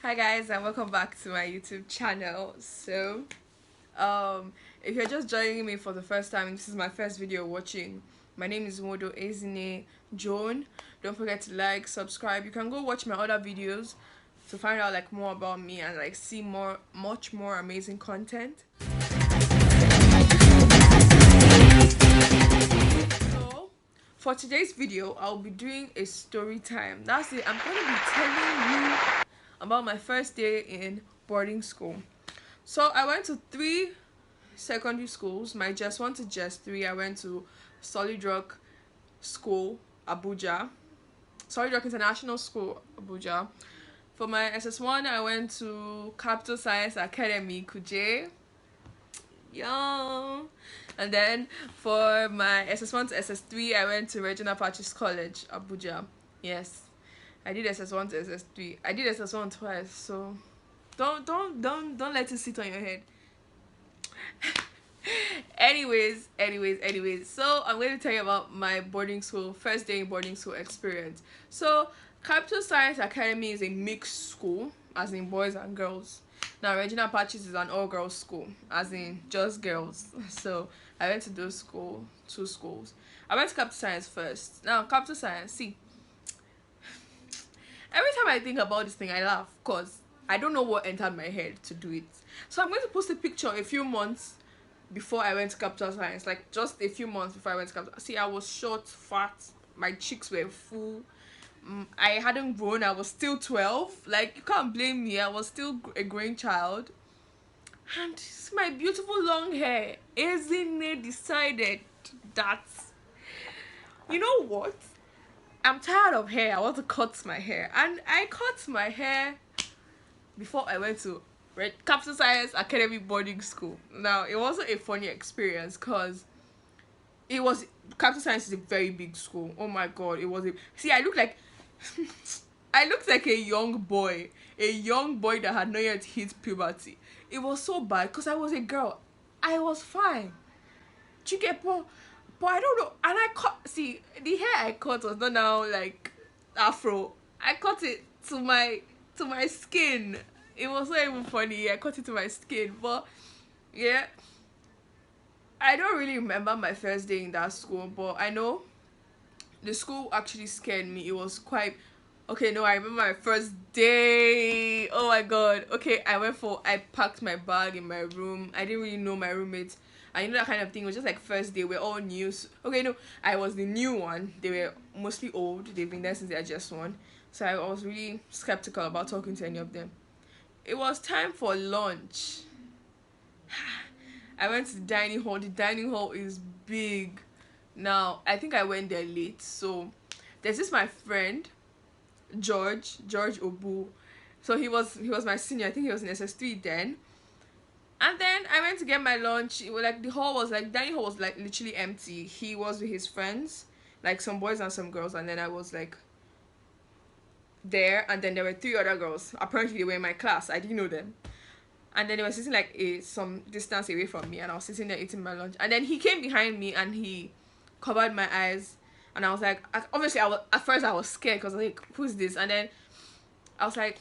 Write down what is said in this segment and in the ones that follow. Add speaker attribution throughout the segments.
Speaker 1: Hi guys, and welcome back to my YouTube channel. If you're just joining me for the first time, this is my first video watching. My name is Modo Ezine Joan. Don't forget to like, subscribe. You can go watch my other videos to find out like more about me and like see much more amazing content. So for today's video, I'll be doing a story time. That's it. I'm going to be telling you about my first day in boarding school. So I went to 3 secondary schools. My just 1 to just 3. I went to Solid Rock School, Abuja. Solid Rock International School, Abuja. For my SS1, I went to Capital Science Academy, Kuje. Yeah. And then for my SS1 to SS3, I went to Regional Patches College, Abuja. Yes. I did SS1 to SS3. I did SS1 twice, so don't let it sit on your head. anyways, so I'm going to tell you about my boarding school, first day in boarding school experience. So Capital Science Academy is a mixed school, as in boys and girls. Now Regional Patches is an all-girls school, as in just girls. So I went to those two schools. I went to Capital Science first. Now Capital Science, see, every time I think about this thing, I laugh because I don't know what entered my head to do it. So I'm going to post a picture a few months before I went to Capital Science, like just a few months before I went to Capital. See, I was short, fat, my cheeks were full. I hadn't grown. I was still 12. Like, you can't blame me. I was still a growing child. And it's my beautiful long hair. Ezine decided that, you know what? I'm tired of hair. I want to cut my hair. And I cut my hair before I went to Capital Science Academy boarding school. Now, it wasn't a funny experience because Capital Science is a very big school. Oh my god, it was see, I looked like I looked like a young boy that had not yet hit puberty. It was so bad because I was a girl. I was fine. Do you get but I don't know. And I cut, see, the hair I cut was not now like afro. I cut it to my skin. It was not even funny. I cut it to my skin. But yeah, I don't really remember my first day in that school, but I know the school actually scared me. It was quite okay. No, I remember my first day. Oh my god. Okay, I packed my bag in my room. I didn't really know my roommates. I know that kind of thing. It was just like first day. We're all new. Okay, no, I was the new one. They were mostly old. They've been there since they are just one. So I was really skeptical about talking to any of them. It was time for lunch. I went to the dining hall. The dining hall is big. Now, I think I went there late. So there's this my friend, George Obu. So he was my senior. I think he was in SS3 then. And then I went to get my lunch. It was like dining hall was like literally empty. He was with his friends, like some boys and some girls, and then I was like there, and then there were 3 other girls. Apparently they were in my class. I didn't know them. And then they were sitting like some distance away from me, and I was sitting there eating my lunch. And then he came behind me and he covered my eyes, and I was like, obviously at first I was scared because I was like, who's this? And then I was like,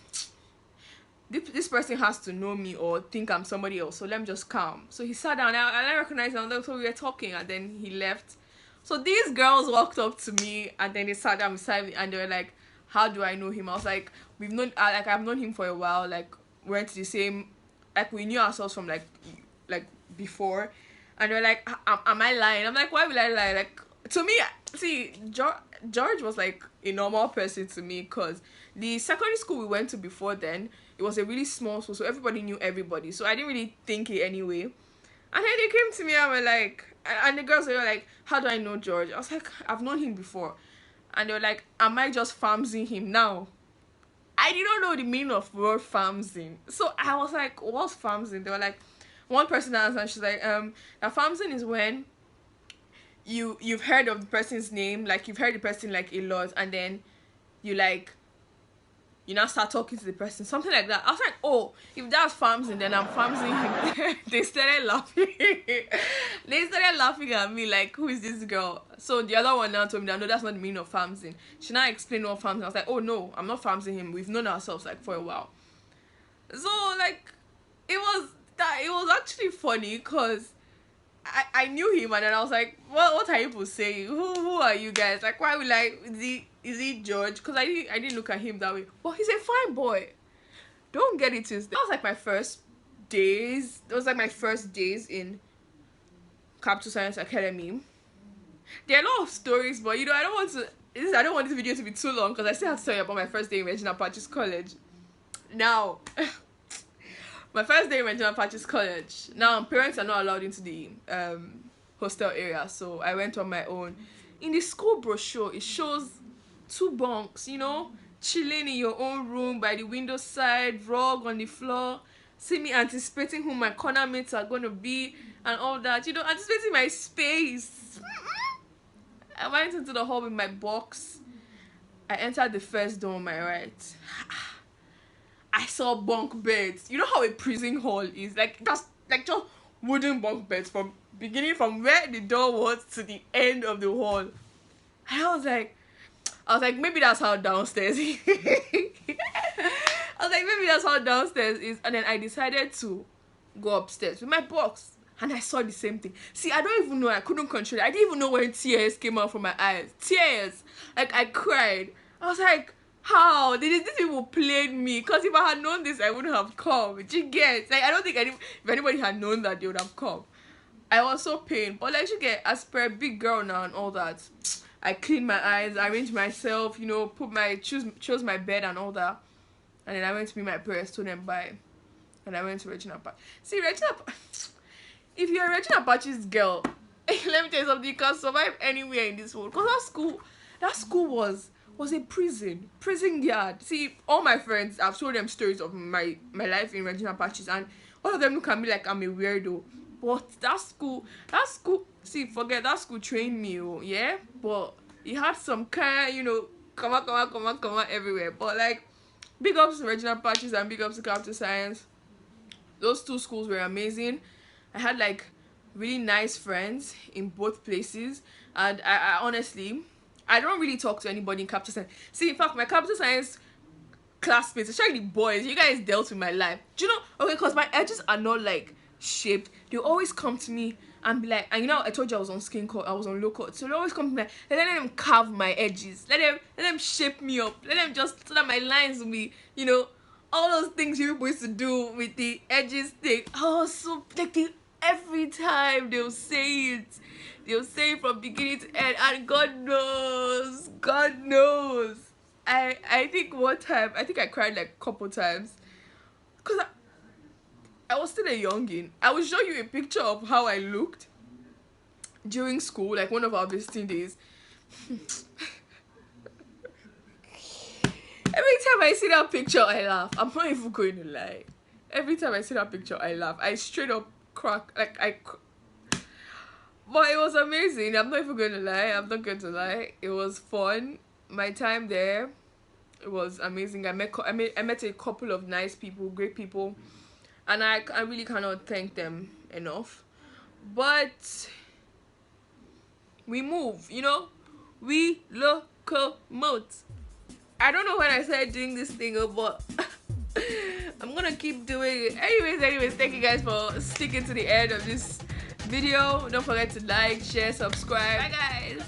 Speaker 1: this person has to know me or think I'm somebody else, so let me just calm. So he sat down, and I recognized him, so we were talking, and then he left. So these girls walked up to me, and then they sat down beside me, and they were like, how do I know him? I was like, I've known him for a while, like we went to the same, like we knew ourselves from like before. And they're like, am I lying? I'm like, why will I lie? Like, to me, see, George was like a normal person to me, because the secondary school we went to before then, it was a really small school, so everybody knew everybody. So I didn't really think it anyway. And then they came to me and were like, and the girls, they were like, how do I know George? I was like, I've known him before. And they were like, am I just farmsing him now? I didn't know the meaning of word farmsing. So I was like, what's farmsing? They were like, one person answered, and she's like, that farmsing is when you've heard of the person's name, like you've heard the person like a lot, and then you now start talking to the person, something like that. I was like, oh, if that's farmsing, then I'm farmsing him. They started laughing. They started laughing at me like, who is this girl? So the other one now told me that no, that's not the meaning of farmsing. She now explained what farmsing. I was like, oh no, I'm not farmsing him. We've known ourselves like for a while. So like it was actually funny because I knew him, and then I was like, what are you people saying? Who are you guys? Like, why would like is he George? Because I didn't look at him that way. Well, he's a fine boy. Don't get it twisted. That was like my first days. It was like my first days in Capital Science Academy. There are a lot of stories, but you know, I don't want this video to be too long because I still have to tell you about my first day in Regina Pacis College. Now, my first day in Regina Pacis College. Now, parents are not allowed into the hostel area, so I went on my own. In the school brochure, it shows 2 bunks, you know, chilling in your own room by the window side, rug on the floor. See me anticipating who my corner mates are going to be and all that, you know, anticipating my space. I went into the hall with my box. I entered the first door on my right. I saw bunk beds. You know how a prison hall is? Like just wooden bunk beds from beginning from where the door was to the end of the hall. And I was like, maybe that's how downstairs is. I was like, maybe that's how downstairs is. And then I decided to go upstairs with my box. And I saw the same thing. See, I don't even know. I couldn't control it. I didn't even know when tears came out from my eyes. Tears. Like, I cried. I was like, how? These people played me. Because if I had known this, I wouldn't have come. Did you get? Like, I don't think if anybody had known that, they would have come. I was so pained. But, like, you get, as per a big girl now and all that, I cleaned my eyes, arranged myself, you know, chose my bed and all that. And then I went to meet my parents, told them bye. And I went to Regina Pacis. See, Regina Pacis... If you're a Regina Pacis girl, let me tell you something, you can survive anywhere in this world. Because that school was a prison yard. See, all my friends, I've told them stories of my life in Regina Pacis, and all of them look at me like I'm a weirdo. But that school, see, forget that school trained me, yeah? But it had some kind, you know, come on everywhere. But like, big ups to Regina Pacis and big ups to Capital Science. Those 2 schools were amazing. I had like really nice friends in both places, and I honestly, I don't really talk to anybody in Capital Science. See, in fact, my Capital Science classmates, especially the boys, you guys dealt with my life. Do you know? Okay, because my edges are not like shaped. They always come to me and be like, and you know, I told you I was on skin cut, I was on low cut, so they always come to me like, let them carve my edges, let them shape me up, let them just so that my lines will be, you know, all those things you people used to do with the edges thing. Oh, so like every time they'll say it from beginning to end, and God knows, I think one time, I think I cried like a couple times because I was still a youngin. I will show you a picture of how I looked during school, like one of our visiting days. Every time I see that picture, I laugh. I'm not even going to lie. Every time I see that picture, I laugh. I straight up crack. But it was amazing. I'm not even going to lie. It was fun. My time there, it was amazing. I met a couple of nice people, great people, and I really cannot thank them enough. But we move, you know, we locomote. I don't know when I started doing this thing, but I'm gonna keep doing it. Anyways, thank you guys for sticking to the end of this video. Don't forget to like, share, subscribe. Bye guys.